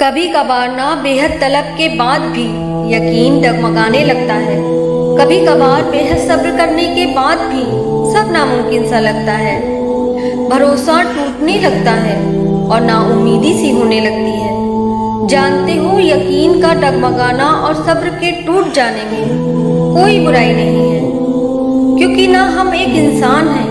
کبھی کبھار نہ بےحد طلب کے بعد بھی یقین ڈگمگانے لگتا ہے، کبھی کبھار بےحد صبر کرنے کے بعد بھی سب ناممکن سا لگتا ہے، بھروسہ ٹوٹنے لگتا ہے اور نا امیدی سی ہونے لگتی ہے۔ جانتے ہو یقین کا ڈگمگانا اور صبر کے ٹوٹ جانے میں کوئی برائی نہیں ہے، کیونکہ نہ ہم ایک انسان ہیں،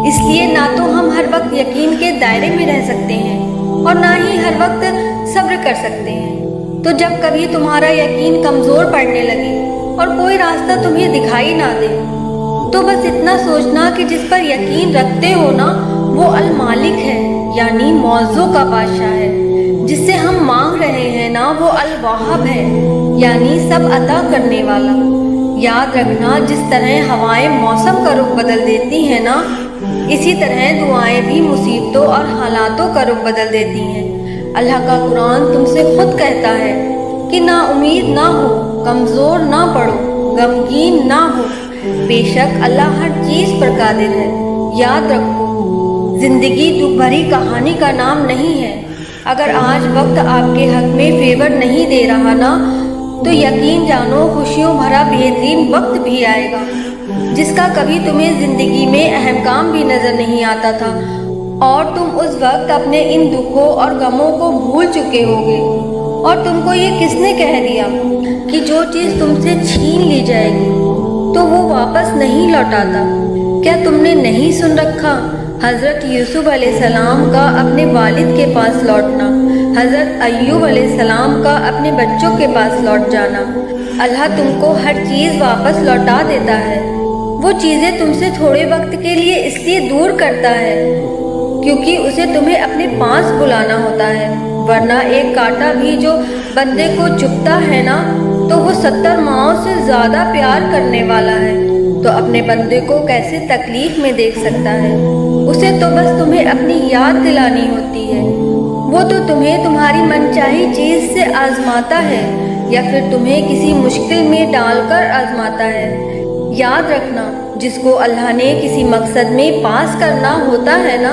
اس لیے نہ تو ہم ہر وقت یقین کے دائرے میں رہ سکتے ہیں اور نہ ہی ہر وقت صبر کر سکتے ہیں۔ تو جب کبھی تمہارا یقین کمزور پڑنے لگے اور کوئی راستہ تمہیں دکھائی نہ دے، تو بس اتنا سوچنا کہ جس پر یقین رکھتے ہو نا وہ المالک ہے، یعنی موضوع کا بادشاہ ہے۔ جس سے ہم مانگ رہے ہیں نا وہ الواہب ہے، یعنی سب عطا کرنے والا۔ یاد رکھنا، جس طرح ہوائیں موسم کا رخ بدل دیتی ہیں نا، اسی طرح دعائیں بھی مصیبتوں اور حالاتوں کا رخ بدل دیتی ہیں۔ اللہ کا قرآن تم سے خود کہتا ہے کہ نا امید نہ ہو، کمزور نہ پڑو، غمگین نہ ہو، بے شک اللہ ہر چیز پر قادر ہے۔ یاد رکھو، زندگی دکھ بھری کہانی کا نام نہیں ہے۔ اگر آج وقت آپ کے حق میں فیور نہیں دے رہا نا، تو یقین جانو خوشیوں بھرا بہترین وقت بھی آئے گا، جس کا کبھی تمہیں زندگی میں اہم کام بھی نظر نہیں آتا تھا، اور تم اس وقت اپنے ان دکھوں اور غموں کو بھول چکے ہوگے۔ اور تم کو یہ کس نے کہہ دیا کہ جو چیز تم سے چھین لی جائے گی تو وہ واپس نہیں لوٹاتا؟ کیا تم نے نہیں سن رکھا حضرت یوسف علیہ السلام کا اپنے والد کے پاس لوٹنا، حضرت ایوب علیہ السلام کا اپنے بچوں کے پاس لوٹ جانا؟ اللہ تم کو ہر چیز واپس لوٹا دیتا ہے۔ وہ چیزیں تم سے تھوڑے وقت کے لیے اس لیے دور کرتا ہے کیونکہ اسے تمہیں اپنے پاس بلانا ہوتا ہے، ورنہ ایک کانٹا بھی جو بندے کو چبھتا ہے نا تو وہ 70 ماؤں سے زیادہ پیار کرنے والا ہے، تو اپنے بندے کو کیسے تکلیف میں دیکھ سکتا ہے؟ اسے تو بس تمہیں اپنی یاد دلانی ہوتی ہے۔ وہ تو تمہیں تمہاری منچاہی چیز سے آزماتا ہے یا پھر تمہیں کسی مشکل میں ڈال کر آزماتا ہے۔ یاد رکھنا، جس کو اللہ نے کسی مقصد میں پاس کرنا ہوتا ہے نا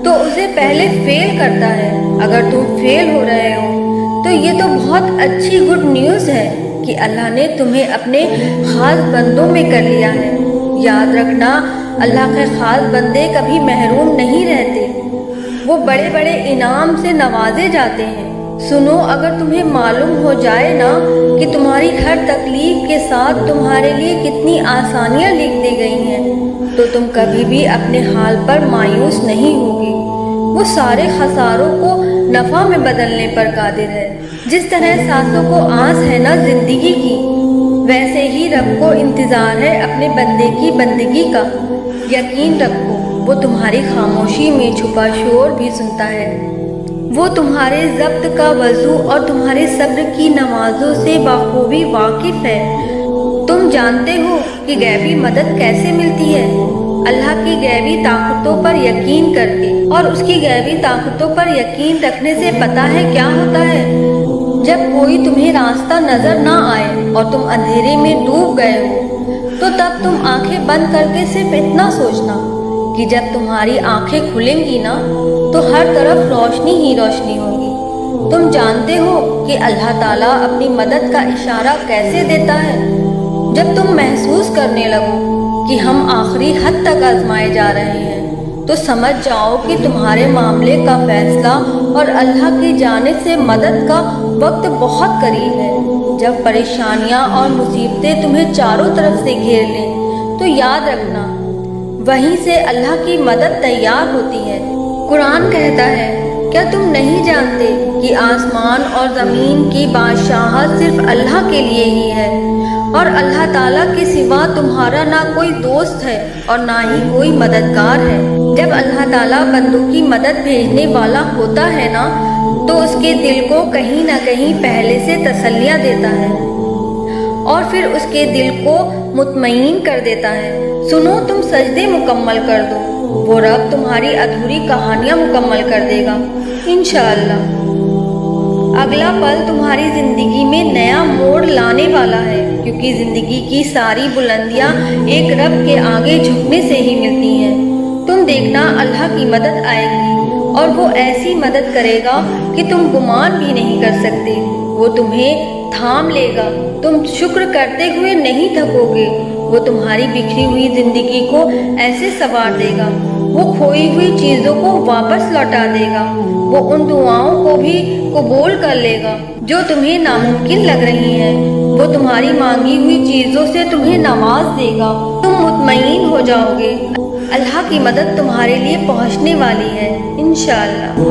تو اسے پہلے فیل کرتا ہے۔ اگر تم فیل ہو رہے ہو تو یہ تو بہت اچھی گڈ نیوز ہے کہ اللہ نے تمہیں اپنے خاص بندوں میں کر لیا ہے۔ یاد رکھنا، اللہ کے خاص بندے کبھی محروم نہیں رہتے، وہ بڑے بڑے انعام سے نوازے جاتے ہیں۔ سنو، اگر تمہیں معلوم ہو جائے نا کہ تمہاری ہر تکلیف کے ساتھ تمہارے لیے کتنی آسانیاں لکھ دی گئی ہیں، تو تم کبھی بھی اپنے حال پر مایوس نہیں ہوگی۔ وہ سارے خساروں کو نفع میں بدلنے پر قادر ہے۔ جس طرح سانسوں کو آس ہے نا زندگی کی، ویسے ہی رب کو انتظار ہے اپنے بندے کی بندگی کا۔ یقین رکھو، وہ تمہاری خاموشی میں چھپا شور بھی سنتا ہے۔ وہ تمہارے ضبط کا وضو اور تمہارے صبر کی نمازوں سے بخوبی واقف ہے۔ تم جانتے ہو کہ غیبی مدد کیسے ملتی ہے؟ اللہ کی غیبی طاقتوں پر یقین کر کے، اور اس کی غیبی طاقتوں پر یقین رکھنے سے پتہ ہے کیا ہوتا ہے؟ جب کوئی تمہیں راستہ نظر نہ آئے اور تم اندھیرے میں ڈوب گئے ہو، تو تب تم آنکھیں بند کر کے صرف اتنا سوچنا کہ جب تمہاری آنکھیں کھلیں گی نا تو ہر طرف روشنی ہی روشنی ہوگی۔ تم جانتے ہو کہ اللہ تعالیٰ اپنی مدد کا اشارہ کیسے دیتا ہے؟ جب تم محسوس کرنے لگو کہ ہم آخری حد تک آزمائے جا رہے ہیں، تو سمجھ جاؤ کہ تمہارے معاملے کا فیصلہ اور اللہ کی جانب سے مدد کا وقت بہت قریب ہے۔ جب پریشانیاں اور مصیبتیں تمہیں چاروں طرف سے گھیر لیں تو یاد رکھنا، وہیں سے اللہ کی مدد تیار ہوتی ہے۔ قرآن کہتا ہے، کیا تم نہیں جانتے کہ آسمان اور زمین کی بادشاہت صرف اللہ کے لیے ہی ہے، اور اللہ تعالیٰ کے سوا تمہارا نہ کوئی دوست ہے اور نہ ہی کوئی مددگار ہے۔ جب اللہ تعالیٰ بندوں کی مدد بھیجنے والا ہوتا ہے نا تو اس کے دل کو کہیں نہ کہیں پہلے سے تسلیاں دیتا ہے اور پھر اس کے دل کو مطمئن کر دیتا ہے۔ سنو، تم سجدے مکمل کر دو، وہ رب تمہاری ادھوری کہانیاں مکمل کر دے گا انشاءاللہ۔ اگلا پل تمہاری زندگی میں نیا موڑ لانے والا ہے، کیونکہ زندگی کی ساری بلندیاں ایک رب کے آگے جھکنے سے ہی ملتی ہیں۔ تم دیکھنا، اللہ کی مدد آئے گی اور وہ ایسی مدد کرے گا کہ تم گمان بھی نہیں کر سکتے۔ وہ تمہیں تھام لے گا، تم شکر کرتے ہوئے نہیں تھکو گے۔ وہ تمہاری بکھری ہوئی زندگی کو ایسے سنوار دے گا، وہ کھوئی ہوئی چیزوں کو واپس لوٹا دے گا، وہ ان دعاؤں کو بھی قبول کر لے گا جو تمہیں ناممکن لگ رہی ہیں۔ وہ تمہاری مانگی ہوئی چیزوں سے تمہیں نواز دے گا، تم مطمئن ہو جاؤ گے۔ اللہ کی مدد تمہارے لیے پہنچنے والی ہے انشاءاللہ۔